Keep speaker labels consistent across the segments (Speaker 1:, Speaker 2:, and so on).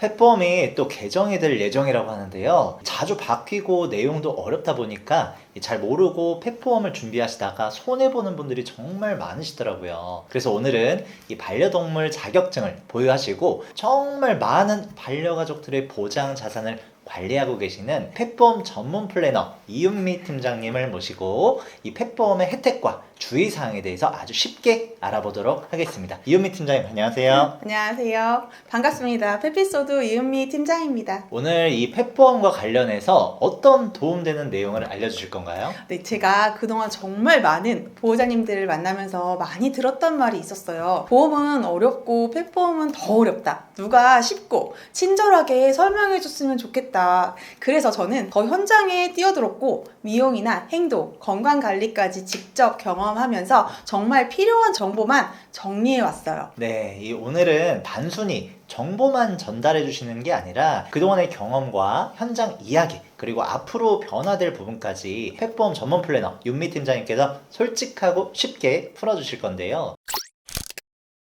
Speaker 1: 펫보험이 또 개정이 될 예정이라고 하는데요. 자주 바뀌고 내용도 어렵다 보니까 잘 모르고 펫보험을 준비하시다가 손해보는 분들이 정말 많으시더라고요. 그래서 오늘은 이 반려동물 자격증을 보유하시고 정말 많은 반려가족들의 보장 자산을 관리하고 계시는 펫보험 전문 플래너 이은미 팀장님을 모시고 이 펫보험의 혜택과 주의사항에 대해서 아주 쉽게 알아보도록 하겠습니다. 이은미 팀장님 안녕하세요.
Speaker 2: 안녕하세요. 반갑습니다. 페피소드 이은미 팀장입니다.
Speaker 1: 오늘 이 펫보험과 관련해서 어떤 도움되는 내용을 알려주실 건가요?
Speaker 2: 네, 제가 그동안 정말 많은 보호자님들을 만나면서 많이 들었던 말이 있었어요. 보험은 어렵고 펫보험은 더 어렵다. 누가 쉽고 친절하게 설명해 줬으면 좋겠다. 그래서 저는 더 현장에 뛰어들었고 미용이나 행동, 건강관리까지 직접 경험하면서 정말 필요한 정보만 정리해 왔어요.
Speaker 1: 네, 오늘은 단순히 정보만 전달해 주시는 게 아니라 그동안의 경험과 현장 이야기 그리고 앞으로 변화될 부분까지 펫보험 전문 플래너 윤미 팀장님께서 솔직하고 쉽게 풀어주실 건데요.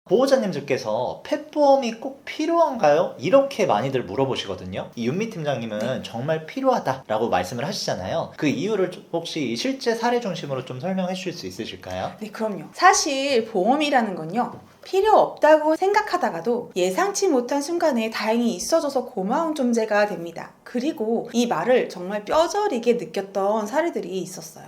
Speaker 1: 보호자님들께서 펫보험이 꼭 필요한가요? 이렇게 많이들 물어보시거든요. 이 윤미 팀장님은 정말 필요하다라고 말씀을 하시잖아요. 그 이유를 혹시 실제 사례 중심으로 좀 설명해 주실 수 있으실까요?
Speaker 2: 네, 그럼요. 사실 보험이라는 건요. 필요 없다고 생각하다가도 예상치 못한 순간에 다행히 있어줘서 고마운 존재가 됩니다. 그리고 이 말을 정말 뼈저리게 느꼈던 사례들이 있었어요.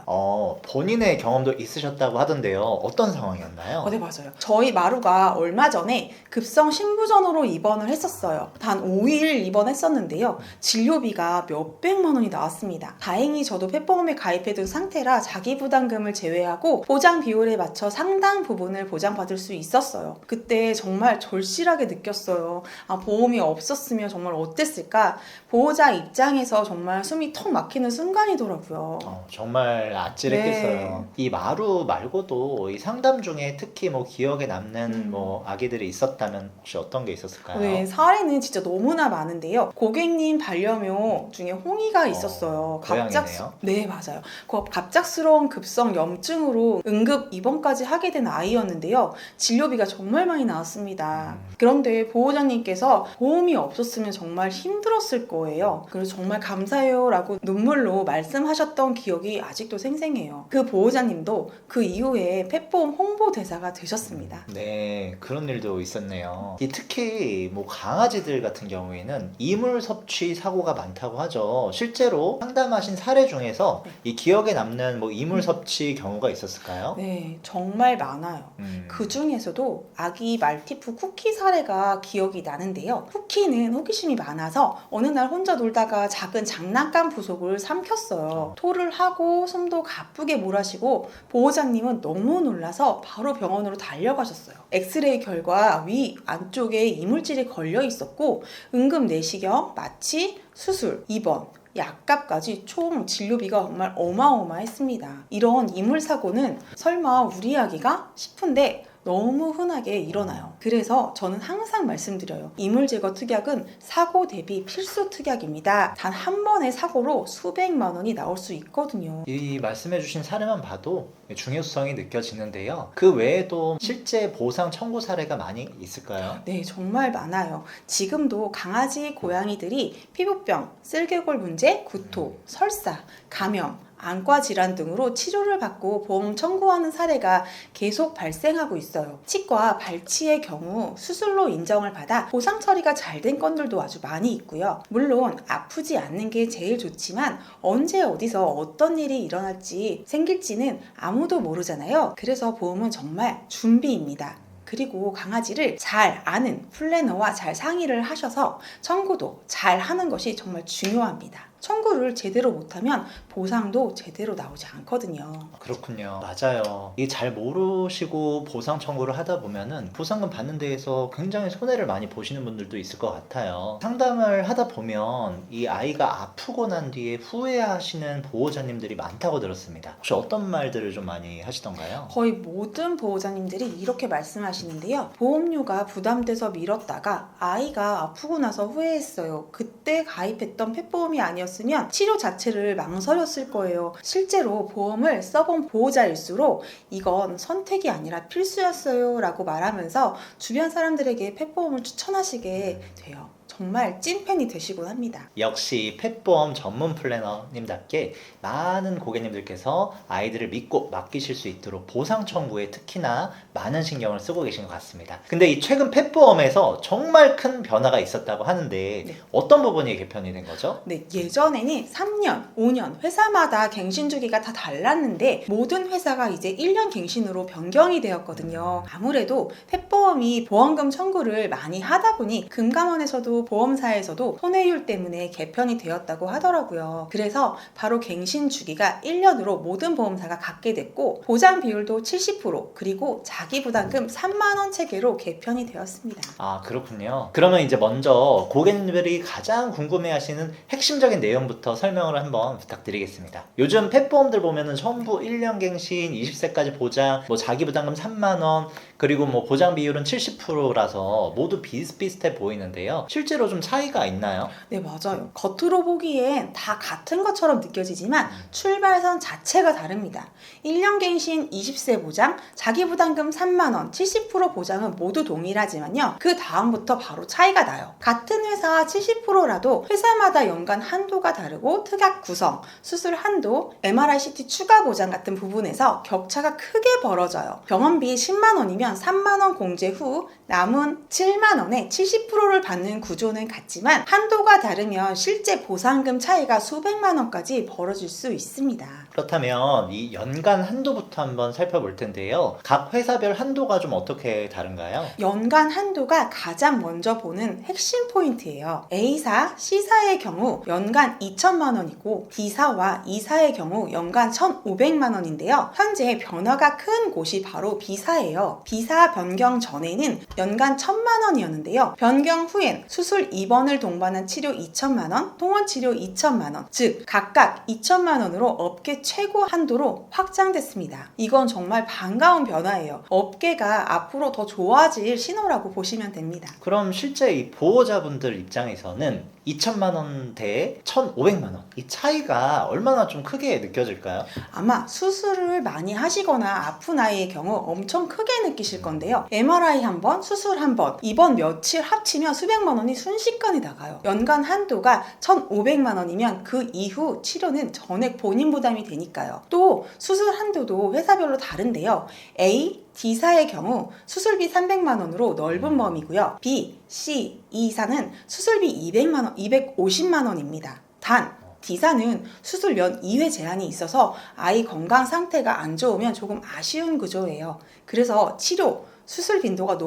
Speaker 1: 본인의 경험도 있으셨다고 하던데요. 어떤 상황이었나요?
Speaker 2: 네, 맞아요. 저희 마루가 얼마 전에 급성 신부전으로 입원을 했었어요. 단 5일 입원했었는데요. 진료비가 몇백만 원이 나왔습니다. 다행히 저도 펫보험에 가입해둔 상태라 자기 부담금을 제외하고 보장 비율에 맞춰 상당 부분을 보장받을 수 있었어요. 그때 정말 절실하게 느꼈어요. 보험이 없었으면 정말 어땠을까? 보호자 입장에서 정말 숨이 턱 막히는 순간이더라고요.
Speaker 1: 정말 아찔했겠어요. 이 마루 말고도 이 상담 중에 특히 기억에 남는 아기들이 있었다면 혹시 어떤 게 있었을까요?
Speaker 2: 네, 사례는 진짜 너무나 많은데요. 고객님 반려묘 중에 홍이가 있었어요.
Speaker 1: 고양이네요.
Speaker 2: 네, 맞아요. 갑작스러운 급성 염증으로 응급 입원까지 하게 된 아이였는데요. 진료비가 정말 많이 나왔습니다. 그런데 보호자님께서 보험이 없었으면 정말 힘들었을 거예요. 그래서 정말 감사해요 라고 눈물로 말씀하셨던 기억이 아직도 생생해요. 그 보호자님도 그 이후에 펫보험 홍보대사가 되셨습니다.
Speaker 1: 네, 그런 일도 있었네요. 특히 강아지들 같은 경우에는 이물 섭취 사고가 많다고 하죠. 실제로 상담하신 사례 중에서 이 기억에 남는 이물 섭취 경우가 있었을까요?
Speaker 2: 네, 정말 많아요. 그 중에서도 아기 말티푸 쿠키 사례가 기억이 나는데요. 쿠키는 호기심이 많아서 어느 날 혼자 놀다가 작은 장난감 부속을 삼켰어요. 토를 하고 숨도 가쁘게 몰아쉬고 보호자님은 너무 놀라서 바로 병원으로 달려가셨어요. 엑스레이 결과 위 안쪽에 이물질이 걸려 있었고 응급 내시경, 마취, 수술, 입원, 약값까지 총 진료비가 정말 어마어마했습니다. 이런 이물 사고는 설마 우리 아기가 싶은데 너무 흔하게 일어나요. 그래서 저는 항상 말씀드려요. 이물 제거 특약은 사고 대비 필수 특약입니다. 단 한 번의 사고로 수백만 원이 나올 수 있거든요.
Speaker 1: 이 말씀해주신 사례만 봐도 중요성이 느껴지는데요. 그 외에도 실제 보상 청구 사례가 많이 있을까요?
Speaker 2: 네, 정말 많아요. 지금도 강아지, 고양이들이 피부병, 쓸개골 문제, 구토, 설사, 감염, 안과 질환 등으로 치료를 받고 보험 청구하는 사례가 계속 발생하고 있어요. 치과 발치의 경우 수술로 인정을 받아 보상 처리가 잘 된 건들도 아주 많이 있고요. 물론 아프지 않는 게 제일 좋지만 언제 어디서 어떤 일이 일어날지 생길지는 아무도 모르잖아요. 그래서 보험은 정말 준비입니다. 그리고 강아지를 잘 아는 플래너와 잘 상의를 하셔서 청구도 잘 하는 것이 정말 중요합니다. 청구를 제대로 못하면 보상도 제대로 나오지 않거든요.
Speaker 1: 그렇군요. 맞아요. 이게 잘 모르시고 보상 청구를 하다 보면은 보상금 받는 데에서 굉장히 손해를 많이 보시는 분들도 있을 것 같아요. 상담을 하다 보면 이 아이가 아프고 난 뒤에 후회하시는 보호자님들이 많다고 들었습니다. 혹시 어떤 말들을 좀 많이 하시던가요?
Speaker 2: 거의 모든 보호자님들이 이렇게 말씀하시는데요. 보험료가 부담돼서 미뤘다가 아이가 아프고 나서 후회했어요. 그때 가입했던 펫보험이 아니었으면 치료 자체를 망설였을 거예요. 실제로 보험을 써본 보호자일수록 이건 선택이 아니라 필수였어요 라고 말하면서 주변 사람들에게 펫보험을 추천하시게 돼요. 정말 찐팬이 되시곤 합니다.
Speaker 1: 역시 펫보험 전문 플래너님답게 많은 고객님들께서 아이들을 믿고 맡기실 수 있도록 보상 청구에 특히나 많은 신경을 쓰고 계신 것 같습니다. 근데 이 최근 펫보험에서 정말 큰 변화가 있었다고 하는데
Speaker 2: 네.
Speaker 1: 어떤 부분이 개편이 된 거죠?
Speaker 2: 네, 예전에는 3년, 5년 회사마다 갱신 주기가 다 달랐는데 모든 회사가 이제 1년 갱신으로 변경이 되었거든요. 아무래도 펫보험이 보험금 청구를 많이 하다 보니 금감원에서도 보험사에서도 손해율 때문에 개편이 되었다고 하더라고요. 그래서 바로 갱신 주기가 1년으로 모든 보험사가 갖게 됐고 보장 비율도 70% 그리고 자기 부담금 3만 원 체계로 개편이 되었습니다.
Speaker 1: 아, 그렇군요. 그러면 이제 먼저 고객님들이 가장 궁금해하시는 핵심적인 내용부터 설명을 한번 부탁드리겠습니다. 요즘 펫보험들 보면은 전부 1년 갱신, 20세까지 보장, 뭐 자기 부담금 3만 원, 그리고 뭐 보장 비율은 70%라서 모두 비슷비슷해 보이는데요. 실제로 좀 차이가 있나요?
Speaker 2: 네, 맞아요. 겉으로 보기엔 다 같은 것처럼 느껴지지만 출발선 자체가 다릅니다. 1년 갱신 20세 보장, 자기 부담금 3만 원, 70% 보장은 모두 동일하지만요. 그 다음부터 바로 차이가 나요. 같은 회사 70%라도 회사마다 연간 한도가 다르고 특약 구성, 수술 한도, MRI, CT 추가 보장 같은 부분에서 격차가 크게 벌어져요. 병원비 10만 원이면 3만 원 공제 후 남은 7만 원에 70%를 받는 구조는 같지만 한도가 다르면 실제 보상금 차이가 수백만 원까지 벌어질 수 있습니다.
Speaker 1: 그렇다면 이 연간 한도부터 한번 살펴볼 텐데요. 각 회사별 한도가 좀 어떻게 다른가요?
Speaker 2: 연간 한도가 가장 먼저 보는 핵심 포인트예요. A사, C사의 경우 연간 2천만 원이고 D사와 E사의 경우 연간 1,500만 원인데요. 현재 변화가 큰 곳이 바로 B사예요. B사 변경 전에는 연간 1,000만 원이었는데요. 변경 후엔 수술 입원을 동반한 치료 2천만 원, 통원 치료 2천만 원, 즉 각각 2천만 원으로 업계 최고 한도로 확장됐습니다. 이건 정말 반가운 변화예요. 업계가 앞으로 더 좋아질 신호라고 보시면 됩니다.
Speaker 1: 그럼 실제 이 보호자분들 입장에서는 2천만 원대에 1,500만 원, 이 차이가 얼마나 좀 크게 느껴질까요?
Speaker 2: 아마 수술을 많이 하시거나 아픈 아이의 경우 엄청 크게 느끼실 건데요. MRI 한 번, 수술 한 번, 입원 며칠 합치면 수백만 원이 순식간에 나가요. 연간 한도가 1,500만 원이면 그 이후 치료는 전액 본인 부담이 되니까요. 또 수술 한도도 회사별로 다른데요. A, D사의 경우 수술비 300만 원으로 넓은 범위고요. B, C, E사는 수술비 200만 원, 250만 원입니다. 단 D사는 수술 연 2회 제한이 있어서 아이 건강 상태가 안 좋으면 조금 아쉬운 구조예요. 그래서 치료, 수술 빈도가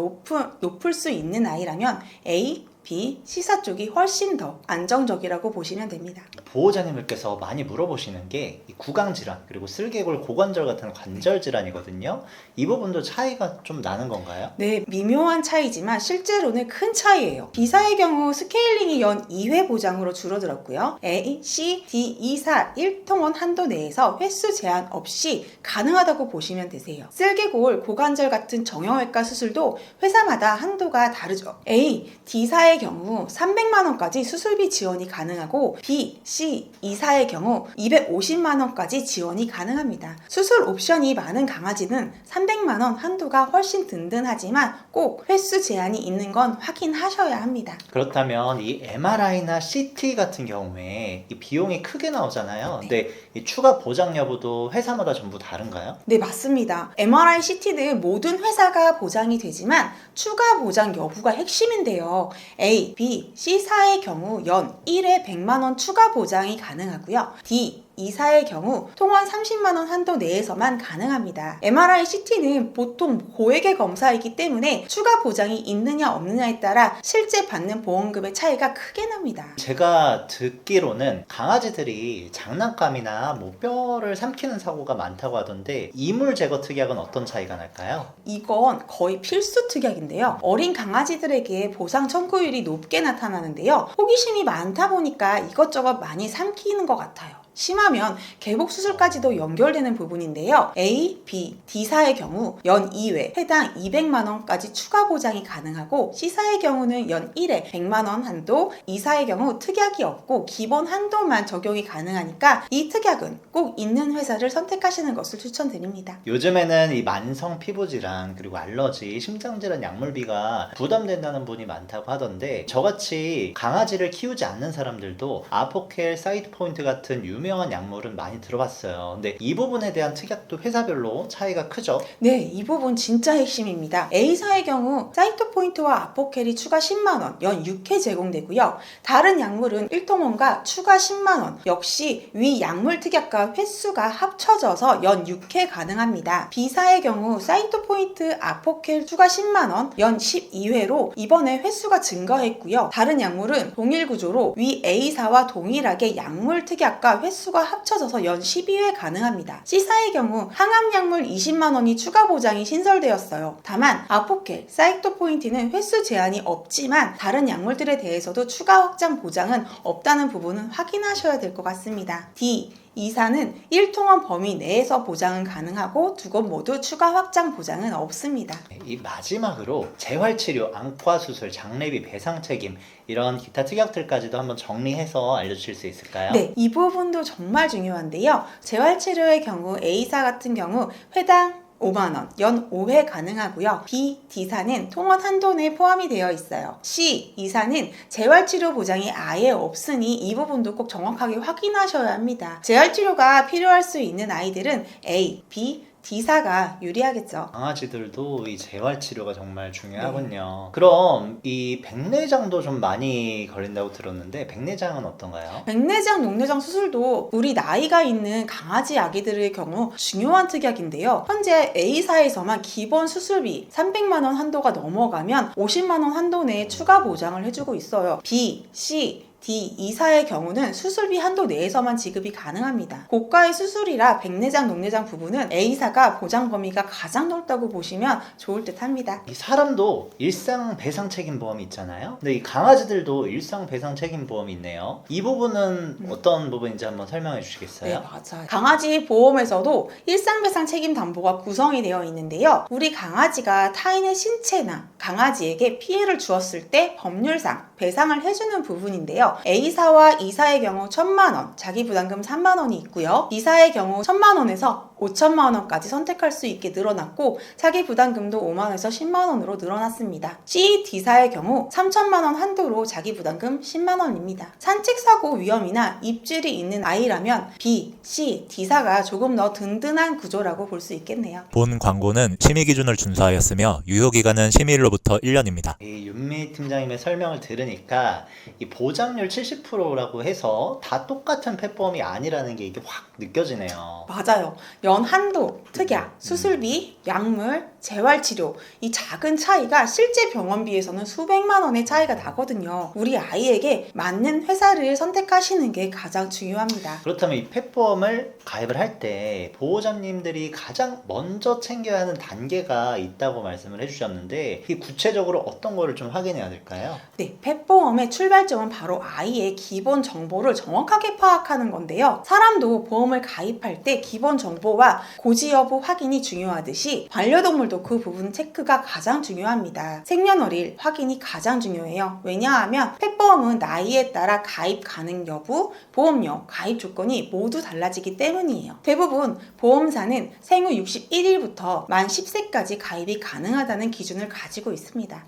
Speaker 2: 높을 수 있는 아이라면 A, B, C사 쪽이 훨씬 더 안정적이라고 보시면 됩니다.
Speaker 1: 보호자님들께서 많이 물어보시는 게 이 구강질환 그리고 슬개골 고관절 같은 관절 질환이거든요. 이 부분도 차이가 좀 나는 건가요?
Speaker 2: 네, 미묘한 차이지만 실제로는 큰 차이예요. B사의 경우 스케일링이 연 2회 보장으로 줄어들었고요. A, C, D, E사 1통원 한도 내에서 횟수 제한 없이 가능하다고 보시면 되세요. 슬개골, 고관절 같은 정형외과 수술도 회사마다 한도가 다르죠. A, D사의 경우 300만 원까지 수술비 지원이 가능하고 B, C, E사의 경우 250만 원까지 지원이 가능합니다. 수술 옵션이 많은 강아지는 300만 원 한도가 훨씬 든든하지만 꼭 횟수 제한이 있는 건 확인하셔야 합니다.
Speaker 1: 그렇다면 이 MRI나 CT 같은 경우에 이 비용이 크게 나오잖아요. 근데 이 추가 보장 여부도 회사마다 전부 다른가요?
Speaker 2: 네, 맞습니다. MRI, CT는 모든 회사가 보장이 되지만 추가 보장 여부가 핵심인데요. A, B, C사의 경우 연 1회 100만 원 추가 보장이 가능하고요. D, E사의 경우 통원 30만 원 한도 내에서만 가능합니다. MRI, CT는 보통 고액의 검사이기 때문에 추가 보장이 있느냐 없느냐에 따라 실제 받는 보험금의 차이가 크게 납니다.
Speaker 1: 제가 듣기로는 강아지들이 장난감이나 뭐 뼈를 삼키는 사고가 많다고 하던데 이물 제거 특약은 어떤 차이가 날까요?
Speaker 2: 이건 거의 필수 특약인데요. 어린 강아지들에게 보상 청구율이 높게 나타나는데요. 호기심이 많다 보니까 이것저것 많이 삼키는 것 같아요. 심하면 개복 수술까지도 연결되는 부분인데요. A, B, D사의 경우 연 2회 해당 200만 원까지 추가 보장이 가능하고 C사의 경우는 연 1회 100만 원 한도, E사의 경우 특약이 없고 기본 한도만 적용이 가능하니까 이 특약은 꼭 있는 회사를 선택하시는 것을 추천드립니다.
Speaker 1: 요즘에는 이 만성 피부질환 그리고 알러지, 심장질환 약물비가 부담된다는 분이 많다고 하던데 저같이 강아지를 키우지 않는 사람들도 아포켈, 사이드포인트 같은 유명한 약물은 많이 들어봤어요. 근데 이 부분에 대한 특약도 회사별로 차이가 크죠?
Speaker 2: 네, 이 부분 진짜 핵심입니다. A사의 경우 사이토포인트와 아포켈이 추가 10만 원, 연 6회 제공되고요. 다른 약물은 1통원과 추가 10만 원, 역시 위 약물 특약과 횟수가 합쳐져서 연 6회 가능합니다. B사의 경우 사이토포인트, 아포켈 추가 10만 원, 연 12회로 이번에 횟수가 증가했고요. 다른 약물은 동일 구조로 위 A사와 동일하게 약물 특약과 횟수가 합쳐져서 연 12회 가능합니다. C사의 경우 항암약물 20만 원이 추가 보장이 신설되었어요. 다만 아포켈, 사이토포인트는 횟수 제한이 없지만 다른 약물들에 대해서도 추가 확장 보장은 없다는 부분은 확인하셔야 될 것 같습니다. D. 이사는 1통원 범위 내에서 보장은 가능하고 두 곳 모두 추가 확장 보장은 없습니다.
Speaker 1: 이 마지막으로 재활치료, 안과수술, 장례비, 배상 책임 이런 기타 특약들까지도 한번 정리해서 알려주실 수 있을까요?
Speaker 2: 네, 이 부분도 정말 중요한데요. 재활치료의 경우 A사 같은 경우 회당 5만 원, 연 5회 가능하고요. B, D사는 통원 한도 내에 포함이 되어 있어요. C, E사는 재활치료 보장이 아예 없으니 이 부분도 꼭 정확하게 확인하셔야 합니다. 재활치료가 필요할 수 있는 아이들은 A, B, D사가 유리하겠죠.
Speaker 1: 강아지들도 이 재활치료가 정말 중요하군요. 그럼 이 백내장도 좀 많이 걸린다고 들었는데 백내장은 어떤가요?
Speaker 2: 백내장, 녹내장 수술도 우리 나이가 있는 강아지 아기들의 경우 중요한 특약인데요. 현재 A사에서만 기본 수술비 300만 원 한도가 넘어가면 50만 원 한도 내에 추가 보장을 해주고 있어요. B, C, D, E사의 경우는 수술비 한도 내에서만 지급이 가능합니다. 고가의 수술이라 백내장, 녹내장 부분은 A사가 보장 범위가 가장 넓다고 보시면 좋을 듯 합니다.
Speaker 1: 이 사람도 일상 배상 책임 보험이 있잖아요. 근데 이 강아지들도 일상 배상 책임 보험이 있네요. 이 부분은 어떤 부분인지 한번 설명해 주시겠어요?
Speaker 2: 네, 맞아요. 강아지 보험에서도 일상배상 책임 담보가 구성이 되어 있는데요. 우리 강아지가 타인의 신체나 강아지에게 피해를 주었을 때 법률상 배상을 해주는 부분인데요. A사와 E사의 경우 1,000만 원, 자기 부담금 3만 원이 있고요. B사의 경우 1,000만 원에서 5천만 원까지 선택할 수 있게 늘어났고 자기 부담금도 5만 원에서 10만 원으로 늘어났습니다. C, D사의 경우 3천만 원 한도로 자기 부담금 10만 원입니다. 산책사고 위험이나 입질이 있는 아이라면 B, C, D사가 조금 더 든든한 구조라고 볼 수 있겠네요.
Speaker 3: 본 광고는 심의 기준을 준수하였으며 유효기간은 심의일로부터 1년입니다.
Speaker 1: 이 윤미 팀장님의 설명을 들으니까 이 보장률 70%라고 해서 다 똑같은 펫보험이 아니라는 게 이게 확 느껴지네요.
Speaker 2: 맞아요. 연 한도, 특약, 수술비, 약물, 재활치료 이 작은 차이가 실제 병원비에서는 수백만 원의 차이가 나거든요. 우리 아이에게 맞는 회사를 선택하시는 게 가장 중요합니다.
Speaker 1: 그렇다면 이 펫보험을 가입을 할 때 보호자님들이 가장 먼저 챙겨야 하는 단계가 있다고 말씀을 해주셨는데 이 구체적으로 어떤 거를 좀 확인해야 될까요?
Speaker 2: 네, 펫보험의 출발점은 바로 아이의 기본 정보를 정확하게 파악하는 건데요. 사람도 보험을 가입할 때 기본 정보와 고지 여부 확인이 중요하듯이 반려동물도 그 부분 체크가 가장 중요합니다. 생년월일 확인이 가장 중요해요. 왜냐하면 펫보험은 나이에 따라 가입 가능 여부, 보험료, 가입 조건이 모두 달라지기 때문이에요. 대부분 보험사는 생후 61일부터 만 10세까지 가입이 가능하다는 기준을 가지고 있습니다.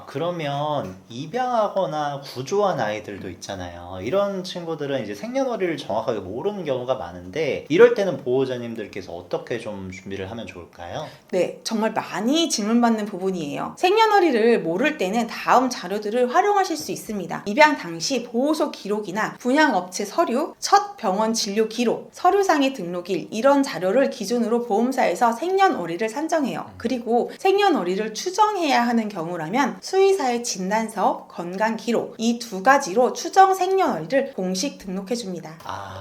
Speaker 1: 그러면 입양하거나 구조한 아이들도 있잖아요. 이런 친구들은 이제 생년월일을 정확하게 모르는 경우가 많은데 이럴 때는 보호자님들께서 어떻게 좀 준비를 하면 좋을까요?
Speaker 2: 네, 정말 많이 질문받는 부분이에요. 생년월일을 모를 때는 다음 자료들을 활용하실 수 있습니다. 입양 당시 보호소 기록이나 분양업체 서류, 첫 병원 진료 기록, 서류상의 등록일 이런 자료를 기준으로 보험사에서 생년월일을 산정해요. 그리고 생년월일을 추정해야 하는 경우라면 수의사의 진단서, 건강 기록 이 두 가지로 추정 생년월일을 공식 등록해 줍니다.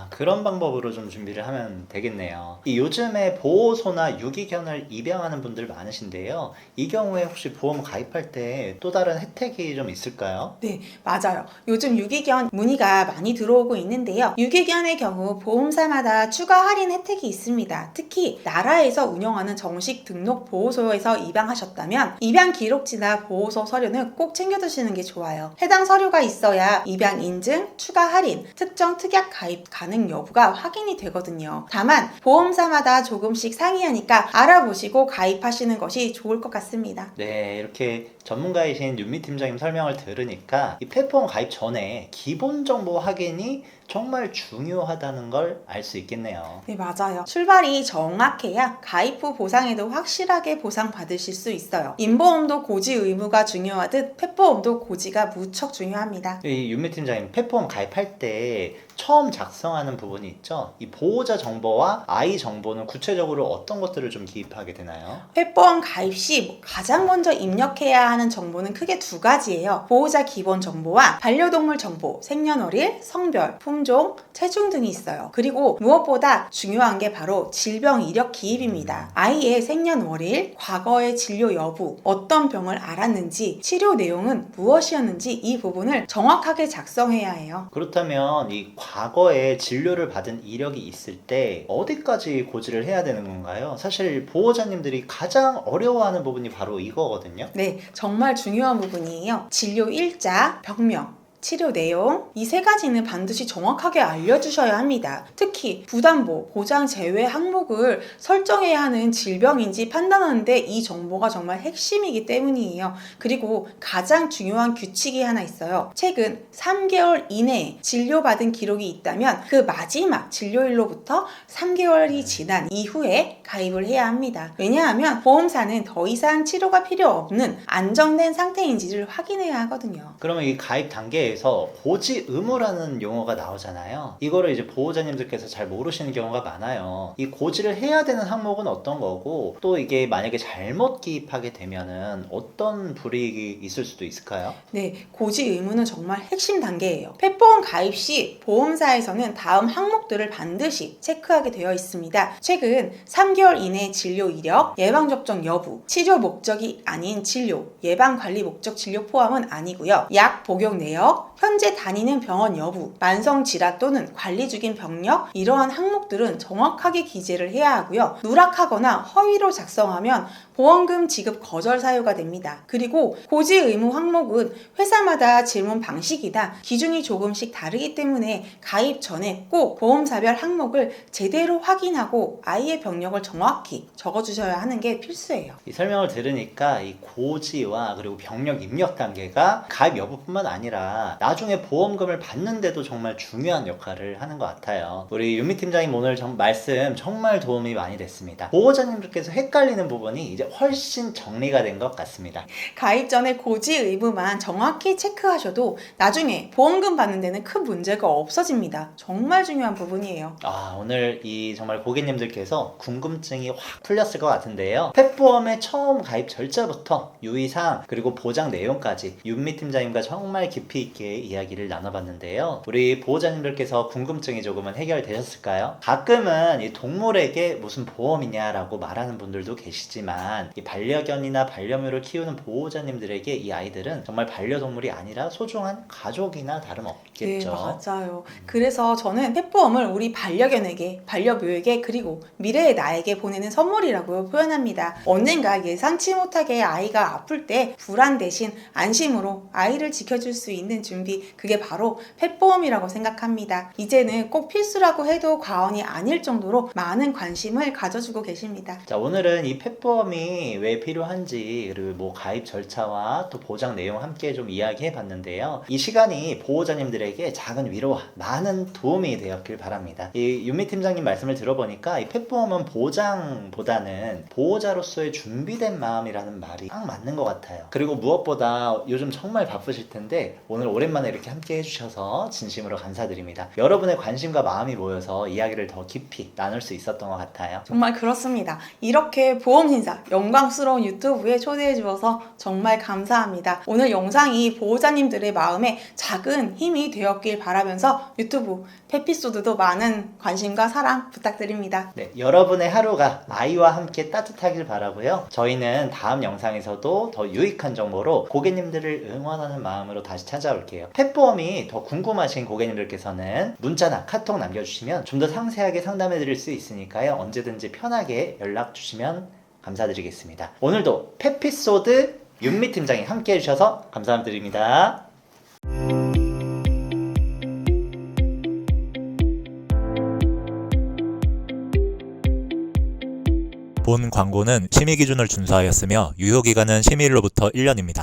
Speaker 1: 그런 방법으로 좀 준비를 하면 되겠네요. 이 요즘에 보호소나 유기견을 입양하는 분들 많으신데요. 이 경우에 혹시 보험 가입할 때 또 다른 혜택이 좀 있을까요?
Speaker 2: 네, 맞아요. 요즘 유기견 문의가 많이 들어오고 있는데요. 유기견의 경우 보험사마다 추가 할인 혜택이 있습니다. 특히 나라에서 운영하는 정식 등록 보호소에서 입양하셨다면 입양 기록지나 보호소 서류는 꼭 챙겨두시는 게 좋아요. 해당 서류가 있어야 입양 인증, 추가 할인, 특정 특약 가입 가능 여부가 확인이 되거든요. 다만 보험사마다 조금씩 상이하니까 알아보시고 가입하시는 것이 좋을 것 같습니다.
Speaker 1: 네, 이렇게 전문가이신 윤미 팀장님 설명을 들으니까 이 플랫폼 가입 전에 기본 정보 확인이 정말 중요하다는 걸 알 수 있겠네요.
Speaker 2: 네, 맞아요. 출발이 정확해야 가입 후 보상에도 확실하게 보상받으실 수 있어요. 인보험도 고지 의무가 중요하듯 펫보험도 고지가 무척 중요합니다.
Speaker 1: 이 윤미 팀장님, 플랫폼 가입할 때 처음 작성하는 부분이 있죠. 이 보호자 정보와 아이 정보는 구체적으로 어떤 것들을 좀 기입하게 되나요?
Speaker 2: 펫보험 가입 시 가장 먼저 입력해야 하는 정보는 크게 두 가지예요. 보호자 기본 정보와 반려동물 정보, 생년월일, 성별, 품종, 체중 등이 있어요. 그리고 무엇보다 중요한 게 바로 질병 이력 기입입니다. 아이의 생년월일, 과거의 진료 여부, 어떤 병을 앓았는지, 치료 내용은 무엇이었는지 이 부분을 정확하게 작성해야 해요.
Speaker 1: 그렇다면 이 과거에 진료를 받은 이력이 있을 때 어디까지 고지를 해야 되는 건가요? 사실 보호자님들이 가장 어려워하는 부분이 바로 이거거든요.
Speaker 2: 네, 정말 중요한 부분이에요. 진료 일자, 병명, 치료 내용, 이 세 가지는 반드시 정확하게 알려주셔야 합니다. 특히 부담보, 보장 제외 항목을 설정해야 하는 질병인지 판단하는데 이 정보가 정말 핵심이기 때문이에요. 그리고 가장 중요한 규칙이 하나 있어요. 최근 3개월 이내에 진료받은 기록이 있다면 그 마지막 진료일로부터 3개월이 지난 이후에 가입을 해야 합니다. 왜냐하면 보험사는 더 이상 치료가 필요 없는 안정된 상태인지를 확인해야 하거든요.
Speaker 1: 그러면 이 가입 단계에서 고지 의무라는 용어가 나오잖아요. 이거를 이제 보호자님들께서 잘 모르시는 경우가 많아요. 이 고지를 해야 되는 항목은 어떤 거고, 또 이게 만약에 잘못 기입하게 되면은 어떤 불이익이 있을 수도 있을까요?
Speaker 2: 네, 고지 의무는 정말 핵심 단계예요. 펫보험 가입 시 보험사에서는 다음 항목들을 반드시 체크하게 되어 있습니다. 최근 3개월 이내 진료 이력, 예방접종 여부, 치료 목적이 아닌 진료, 예방관리 목적 진료 포함은 아니고요. 약 복용 내역, 현재 다니는 병원 여부, 만성질환 또는 관리 중인 병력, 이러한 항목들은 정확하게 기재를 해야 하고요. 누락하거나 허위로 작성하면 보험금 지급 거절 사유가 됩니다. 그리고 고지 의무 항목은 회사마다 질문 방식이나 기준이 조금씩 다르기 때문에 가입 전에 꼭 보험사별 항목을 제대로 확인하고 아이의 병력을 정확히 적어주셔야 하는 게 필수예요.
Speaker 1: 이 설명을 들으니까 이 고지와 그리고 병력 입력 단계가 가입 여부뿐만 아니라 나중에 보험금을 받는데도 정말 중요한 역할을 하는 것 같아요. 우리 윤미 팀장님 오늘 말씀 정말 도움이 많이 됐습니다. 보호자님들께서 헷갈리는 부분이 이제 훨씬 정리가 된 것 같습니다.
Speaker 2: 가입 전에 고지 의무만 정확히 체크하셔도 나중에 보험금 받는 데는 큰 문제가 없어집니다. 정말 중요한 부분이에요.
Speaker 1: 오늘 이 정말 고객님들께서 궁금증이 확 풀렸을 것 같은데요. 펫보험의 처음 가입 절차부터 유의사항 그리고 보장 내용까지 윤미 팀장님과 정말 깊이 있게 이야기를 나눠봤는데요. 우리 보호자님들께서 궁금증이 조금은 해결되셨을까요? 가끔은 이 동물에게 무슨 보험이냐라고 말하는 분들도 계시지만 이 반려견이나 반려묘를 키우는 보호자님들에게 이 아이들은 정말 반려동물이 아니라 소중한 가족이나 다름없겠죠.
Speaker 2: 네, 맞아요. 그래서 저는 펫보험을 우리 반려견에게, 반려묘에게, 그리고 미래의 나에게 보내는 선물이라고 표현합니다. 언젠가 예상치 못하게 아이가 아플 때 불안 대신 안심으로 아이를 지켜줄 수 있는 준비, 그게 바로 펫보험이라고 생각합니다. 이제는 꼭 필수라고 해도 과언이 아닐 정도로 많은 관심을 가져주고 계십니다.
Speaker 1: 자, 오늘은 이 펫보험이 왜 필요한지 그리고 뭐 가입 절차와 또 보장 내용 함께 좀 이야기해 봤는데요. 이 시간이 보호자님들에게 작은 위로와 많은 도움이 되었길 바랍니다. 이 윤미 팀장님 말씀을 들어보니까 이 펫보험은 보장보다는 보호자로서의 준비된 마음이라는 말이 딱 맞는 것 같아요. 그리고 무엇보다 요즘 정말 바쁘실 텐데 오늘 오랜만에 오랜만에 이렇게 함께 해주셔서 진심으로 감사드립니다. 여러분의 관심과 마음이 모여서 이야기를 더 깊이 나눌 수 있었던 것 같아요.
Speaker 2: 정말 그렇습니다. 이렇게 보험신사 영광스러운 유튜브에 초대해 주셔서 정말 감사합니다. 오늘 영상이 보호자님들의 마음에 작은 힘이 되었길 바라면서 유튜브 에피소드도 많은 관심과 사랑 부탁드립니다.
Speaker 1: 네, 여러분의 하루가 아이와 함께 따뜻하길 바라고요. 저희는 다음 영상에서도 더 유익한 정보로 고객님들을 응원하는 마음으로 다시 찾아올게요. 펫보험이 더 궁금하신 고객님들께서는 문자나 카톡 남겨주시면 좀 더 상세하게 상담해 드릴 수 있으니까요. 언제든지 편하게 연락 주시면 감사드리겠습니다. 오늘도 펫피소드 윤미 팀장이 함께 해주셔서 감사드립니다.
Speaker 3: 본 광고는 심의 기준을 준수하였으며 유효기간은 심의일로부터 1년입니다.